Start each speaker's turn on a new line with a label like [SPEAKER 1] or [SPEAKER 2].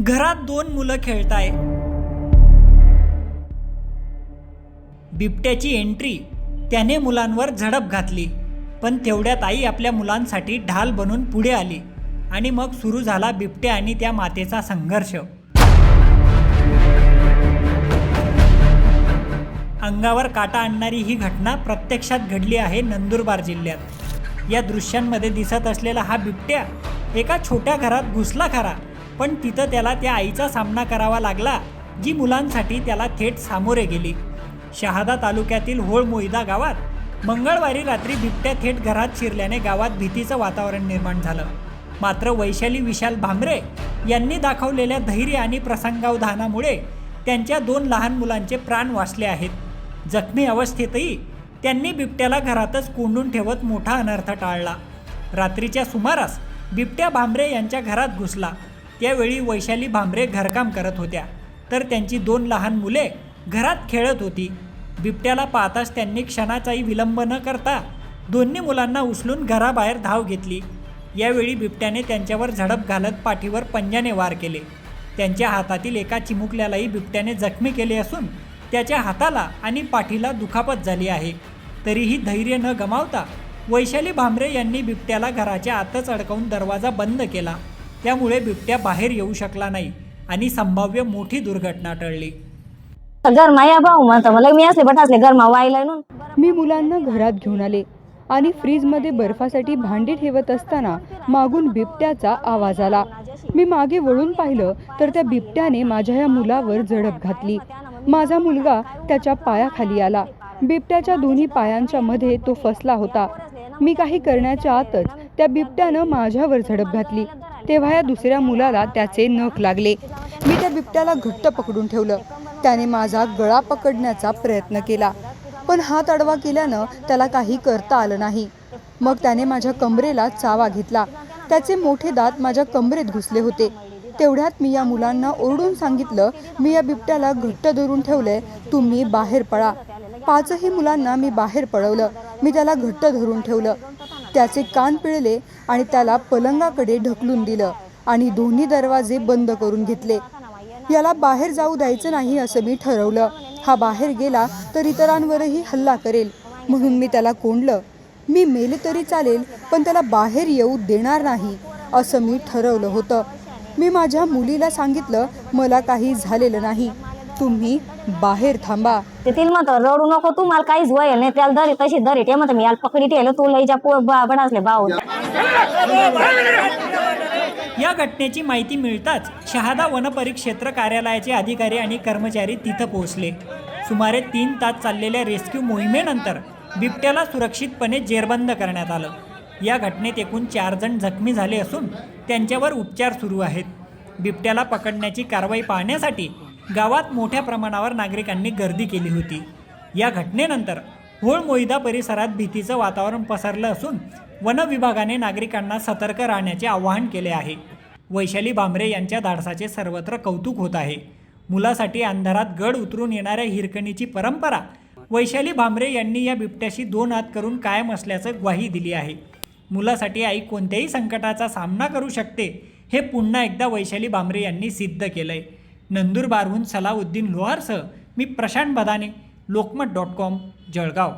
[SPEAKER 1] घरात दोन मुलं खेळताय. बिबट्याची एंट्री. त्याने मुलांवर झडप घातली, पण तेवढ्यात आई आपल्या मुलांसाठी ढाल बनून पुढे आली आणि मग सुरू झाला बिबट्या आणि त्या मातेचा संघर्ष. अंगावर काटा आणणारी ही घटना प्रत्यक्षात घडली आहे नंदुरबार जिल्ह्यात. या दृश्यांमध्ये दिसत असलेला हा बिबट्या एका छोट्या घरात घुसला खरा, पण तिथं त्याला त्या आईचा सामना करावा लागला, जी मुलांसाठी त्याला थेट सामोरे गेली. शहादा तालुक्यातील होळमोईदा गावात मंगळवारी रात्री बिबट्या थेट घरात शिरल्याने गावात भीतीचं वातावरण निर्माण झालं. मात्र वैशाली विशाल भांबरे यांनी दाखवलेल्या धैर्य आणि प्रसंगावधानामुळे त्यांच्या 2 लहान मुलांचे प्राण वाचले आहेत. जखमी अवस्थेतही त्यांनी बिबट्याला घरातच कोंडून ठेवत मोठा अनर्थ टाळला. रात्रीच्या सुमारास बिबट्या भांबरे यांच्या घरात घुसला. त्यावेळी वैशाली भांबरे घरकाम करत होत्या, तर त्यांची 2 लहान मुले घरात खेळत होती. बिबट्याला पाहताच त्यांनी क्षणाचाही विलंब न करता दोन्ही मुलांना उचलून घराबाहेर धाव घेतली. यावेळी बिबट्याने त्यांच्यावर झडप घालत पाठीवर पंजाने वार केले. त्यांच्या हातातील एका चिमुकल्यालाही बिबट्याने जखमी केले असून त्याच्या हाताला आणि पाठीला दुखापत झाली आहे. तरीही धैर्य न गमावता वैशाली भांबरे यांनी बिबट्याला घराच्या आतच अडकवून दरवाजा बंद केला. त्यामुळे बिबट्या बाहेर येऊ शकला नाही आणि संभाव्य मोठी दुर्घटना टळली.
[SPEAKER 2] मी मुलांना घरात घेऊन आले आणि फ्रीजमध्ये बर्फासाठी भांडी ठेवत असताना मागून बिबट्याचा आवाज आला. मी मागे वळून पाहिलं तर त्या बिबट्याने माझ्या या मुलावर झडप घातली. माझा मुलगा त्याच्या पायाखाली आला. बिबट्याच्या दोन्ही पायांच्या मध्ये तो फसला होता. मी काही करण्याच्या आतच त्या बिबट्यानं माझ्यावर झडप घातली. तेव्हा या दुसऱ्या मुलाला त्याचे नख लागले. मी त्या बिबट्याला घट्ट पकडून ठेवलं. त्याने माझा गळा पकडण्याचा प्रयत्न केला, पण हात आडवा केल्यानं त्याला काही करता आलं नाही. मग त्याने माझ्या कमरेला चावा घेतला. त्याचे मोठे दात माझ्या कमरेत घुसले होते. तेवढ्यात मी या मुलांना ओरडून सांगितलं, मी या बिबट्याला घट्ट धरून ठेवलंय, तुम्ही बाहेर पळा. 5ही मुलांना मी बाहेर पळवलं. मी त्याला घट्ट धरून ठेवलं. त्याचे कान पिळले आणि त्याला पलंगाकडे ढकलून दिलं आणि दोन्ही दरवाजे बंद करून घेतले. याला बाहेर जाऊ द्यायचं नाही असं मी ठरवलं. हा बाहेर गेला तर इतरांवरही हल्ला करेल, म्हणून मी त्याला कोंडलं. मी मेले तरी चालेल, पण त्याला बाहेर येऊ देणार नाही असं मी ठरवलं होतं. मी माझ्या मुलीला सांगितलं, मला काही झालेलं नाही, तुम्ही बाहेर थांबा.
[SPEAKER 3] तिला म्हणतो रडू नको, तू मला काहीच व्हायला नाही, त्याला धरी तशी धरी ते म्हणतो मी याला पकडी ठेवलं, तू लईच्या बनासले बाऊ.
[SPEAKER 1] या घटनेची माहिती मिळताच शहादा वनपरिक्षेत्र कार्यालयाचे अधिकारी आणि कर्मचारी तिथं पोहोचले. सुमारे 3 तास चाललेल्या रेस्क्यू मोहिमेनंतर बिबट्याला सुरक्षितपणे जेरबंद करण्यात आलं. या घटनेत एकूण 4 जण जखमी झाले असून त्यांच्यावर उपचार सुरू आहेत. बिबट्याला पकडण्याची कारवाई पाहण्यासाठी गावात मोठ्या प्रमाणावर नागरिकांनी गर्दी केली होती. या घटनेनंतर होळमोईदा परिसरात भीतीचं वातावरण पसरलं असून वन विभागाने नागरिकांना सतर्क राहण्याचे आवाहन केले आहे. वैशाली भांबरे यांच्या धाडसाचे सर्वत्र कौतुक होत आहे. मुलासाठी अंधारात गड उतरून येणाऱ्या हिरकणीची परंपरा वैशाली भांबरे यांनी या बिबट्याशी 2 हात करून कायम असल्याचं ग्वाही दिली आहे. मुलासाठी आई कोणत्याही संकटाचा सामना करू शकते, हे पुन्हा एकदा वैशाली भांबरे यांनी सिद्ध केलंय. नंदुरबारहून सलाउद्दीन लोहारसह मी प्रशांत बदाने, लोकमत.com, जळगाव.